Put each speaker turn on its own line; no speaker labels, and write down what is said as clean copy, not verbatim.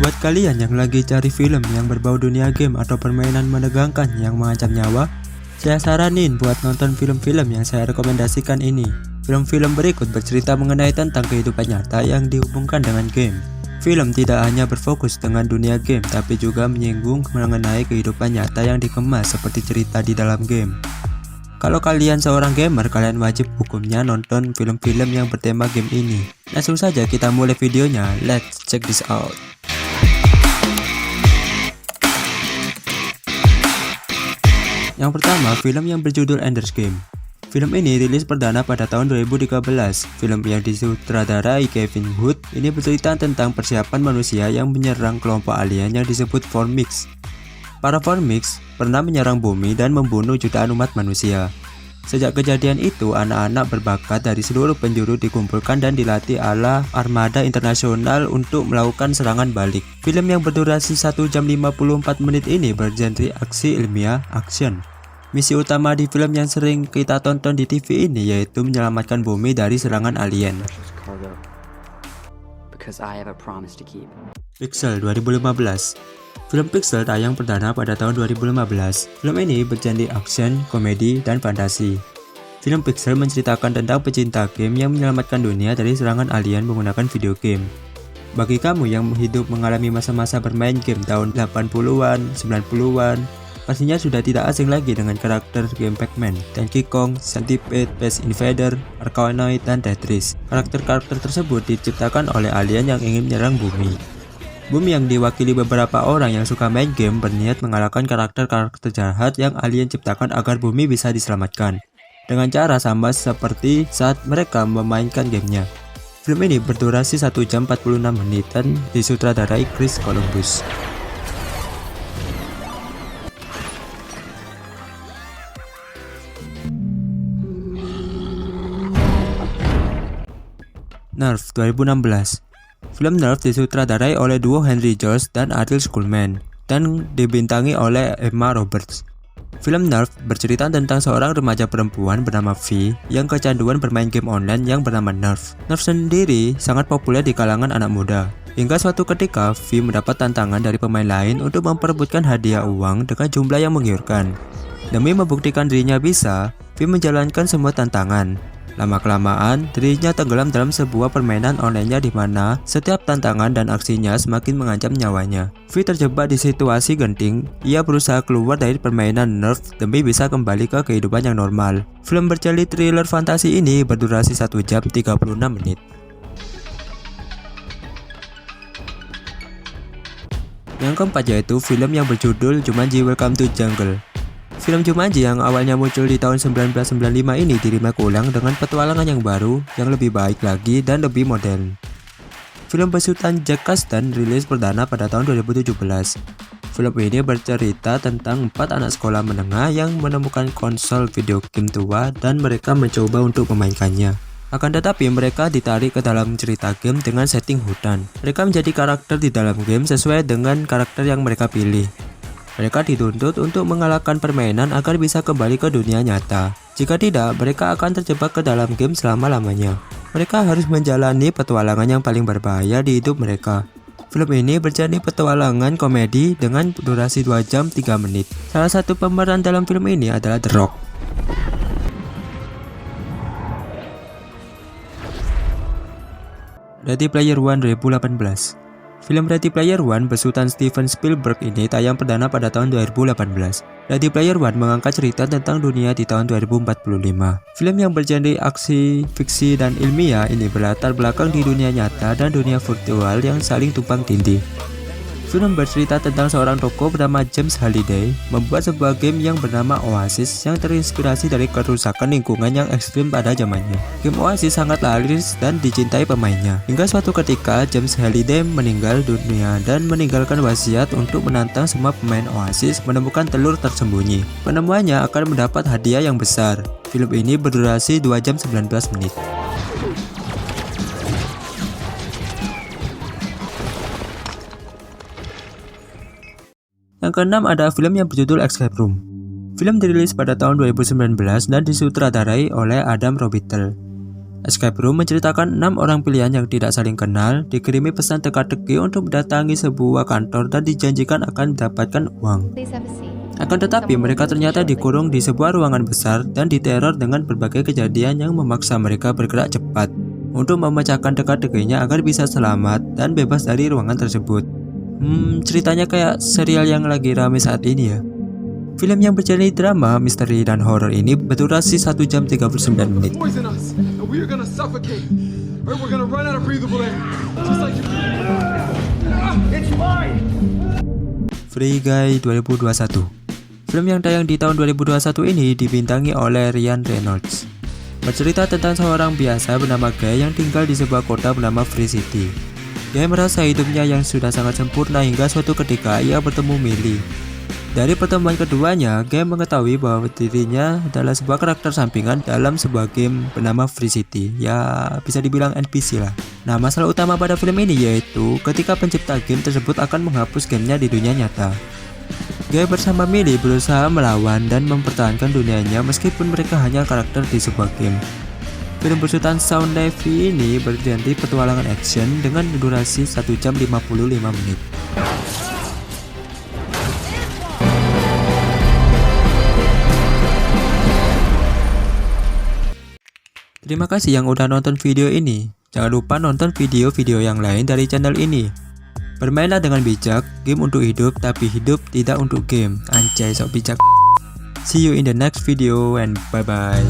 Buat kalian yang lagi cari film yang berbau dunia game atau permainan menegangkan yang mengancam nyawa, saya saranin buat nonton film-film yang saya rekomendasikan ini. Film-film berikut bercerita mengenai tentang kehidupan nyata yang dihubungkan dengan game. Film tidak hanya berfokus dengan dunia game, tapi juga menyinggung mengenai kehidupan nyata yang dikemas seperti cerita di dalam game. Kalau kalian seorang gamer, kalian wajib hukumnya nonton film-film yang bertema game ini. Langsung saja kita mulai videonya, let's check this out. Yang pertama, film yang berjudul Ender's Game. Film ini rilis perdana pada tahun 2013. Film yang disutradarai Kevin Hood ini bercerita tentang persiapan manusia yang menyerang kelompok alien yang disebut Formix. Para Formix pernah menyerang bumi dan membunuh jutaan umat manusia. Sejak kejadian itu, anak-anak berbakat dari seluruh penjuru dikumpulkan dan dilatih ala armada internasional untuk melakukan serangan balik. Film yang berdurasi 1 jam 54 menit ini bergenre aksi ilmiah action. Misi utama di film yang sering kita tonton di TV ini yaitu menyelamatkan bumi dari serangan alien. Pixel 2015. Film Pixel tayang perdana pada tahun 2015. Film ini bergenre action, komedi, dan fantasi. Film Pixel menceritakan tentang pecinta game yang menyelamatkan dunia dari serangan alien menggunakan video game. Bagi kamu yang hidup mengalami masa-masa bermain game tahun 80-an, 90-an, pastinya sudah tidak asing lagi dengan karakter game Pac-Man, Donkey Kong, Centipede, Space Invader, Arkanoid, dan Tetris. Karakter-karakter tersebut diciptakan oleh alien yang ingin menyerang bumi. Bumi yang diwakili beberapa orang yang suka main game berniat mengalahkan karakter-karakter jahat yang alien ciptakan agar bumi bisa diselamatkan, dengan cara sama seperti saat mereka memainkan gamenya. Film ini berdurasi 1 jam 46 menit dan disutradarai Chris Columbus. Nerf 2016. Film Nerf disutradarai oleh duo Henry George dan Adil Schulman dan dibintangi oleh Emma Roberts. Film Nerf bercerita tentang seorang remaja perempuan bernama V yang kecanduan bermain game online yang bernama Nerf. Nerf sendiri sangat populer di kalangan anak muda. Hingga suatu ketika V mendapat tantangan dari pemain lain untuk memperebutkan hadiah uang dengan jumlah yang menggiurkan. Demi membuktikan dirinya bisa, V menjalankan semua tantangan. Lama-kelamaan, dirinya tenggelam dalam sebuah permainan online-nya di mana setiap tantangan dan aksinya semakin mengancam nyawanya. V terjebak di situasi genting. Ia berusaha keluar dari permainan Nerf demi bisa kembali ke kehidupan yang normal. Film bergenre thriller fantasi ini berdurasi 1 jam 36 menit. Yang keempat yaitu film yang berjudul Jumanji Welcome to Jungle. Film Jumanji yang awalnya muncul di tahun 1995 ini di-remake ulang dengan petualangan yang baru, yang lebih baik lagi dan lebih modern. Film besutan Jack Kasdan rilis perdana pada tahun 2017. Film ini bercerita tentang 4 anak sekolah menengah yang menemukan konsol video game tua dan mereka mencoba untuk memainkannya. Akan tetapi mereka ditarik ke dalam cerita game dengan setting hutan. Mereka menjadi karakter di dalam game sesuai dengan karakter yang mereka pilih. Mereka dituntut untuk mengalahkan permainan agar bisa kembali ke dunia nyata. Jika tidak, mereka akan terjebak ke dalam game selama-lamanya. Mereka harus menjalani petualangan yang paling berbahaya di hidup mereka. Film ini bergenre petualangan komedi dengan durasi 2 jam 3 menit. Salah satu pemeran dalam film ini adalah The Rock. Ready Player One 2018. Film Ready Player One besutan Steven Spielberg ini tayang perdana pada tahun 2018. Ready Player One mengangkat cerita tentang dunia di tahun 2045. Film yang bergenre aksi, fiksi, dan ilmiah ini berlatar belakang di dunia nyata dan dunia virtual yang saling tumpang tindih. Film bercerita tentang seorang tokoh bernama James Halliday membuat sebuah game yang bernama Oasis yang terinspirasi dari kerusakan lingkungan yang ekstrim pada zamannya. Game Oasis sangat laris dan dicintai pemainnya. Hingga suatu ketika James Halliday meninggal dunia dan meninggalkan wasiat untuk menantang semua pemain Oasis menemukan telur tersembunyi. Penemuannya akan mendapat hadiah yang besar. Film ini berdurasi 2 jam 19 menit. Yang keenam ada film yang berjudul Escape Room. Film dirilis pada tahun 2019 dan disutradarai oleh Adam Robitel. Escape Room menceritakan 6 orang pilihan yang tidak saling kenal dikirimi pesan teka-teki untuk mendatangi sebuah kantor dan dijanjikan akan mendapatkan uang. Akan tetapi mereka ternyata dikurung di sebuah ruangan besar dan diteror dengan berbagai kejadian yang memaksa mereka bergerak cepat untuk memecahkan teka-tekinya agar bisa selamat dan bebas dari ruangan tersebut. Ceritanya kayak serial yang lagi rame saat ini ya. Film yang bergenre drama, misteri, dan horor ini berdurasi 1 jam 39 menit. Free Guy 2021. Film yang tayang di tahun 2021 ini dibintangi oleh Ryan Reynolds. Bercerita tentang seorang biasa bernama Guy yang tinggal di sebuah kota bernama Free City. Guy merasa hidupnya yang sudah sangat sempurna hingga suatu ketika ia bertemu Millie. Dari pertemuan keduanya, Guy mengetahui bahwa dirinya adalah sebuah karakter sampingan dalam sebuah game bernama Free City. Ya, bisa dibilang NPC lah. Nah, masalah utama pada film ini yaitu ketika pencipta game tersebut akan menghapus gamenya di dunia nyata. Guy bersama Millie berusaha melawan dan mempertahankan dunianya meskipun mereka hanya karakter di sebuah game. Film besutan Sean Levy ini bergenre petualangan action dengan durasi 1 jam 55 menit. Terima kasih yang udah nonton video ini. Jangan lupa nonton video-video yang lain dari channel ini. Bermainlah dengan bijak, game untuk hidup tapi hidup tidak untuk game. Anjay, sok bijak. See you in the next video and bye bye.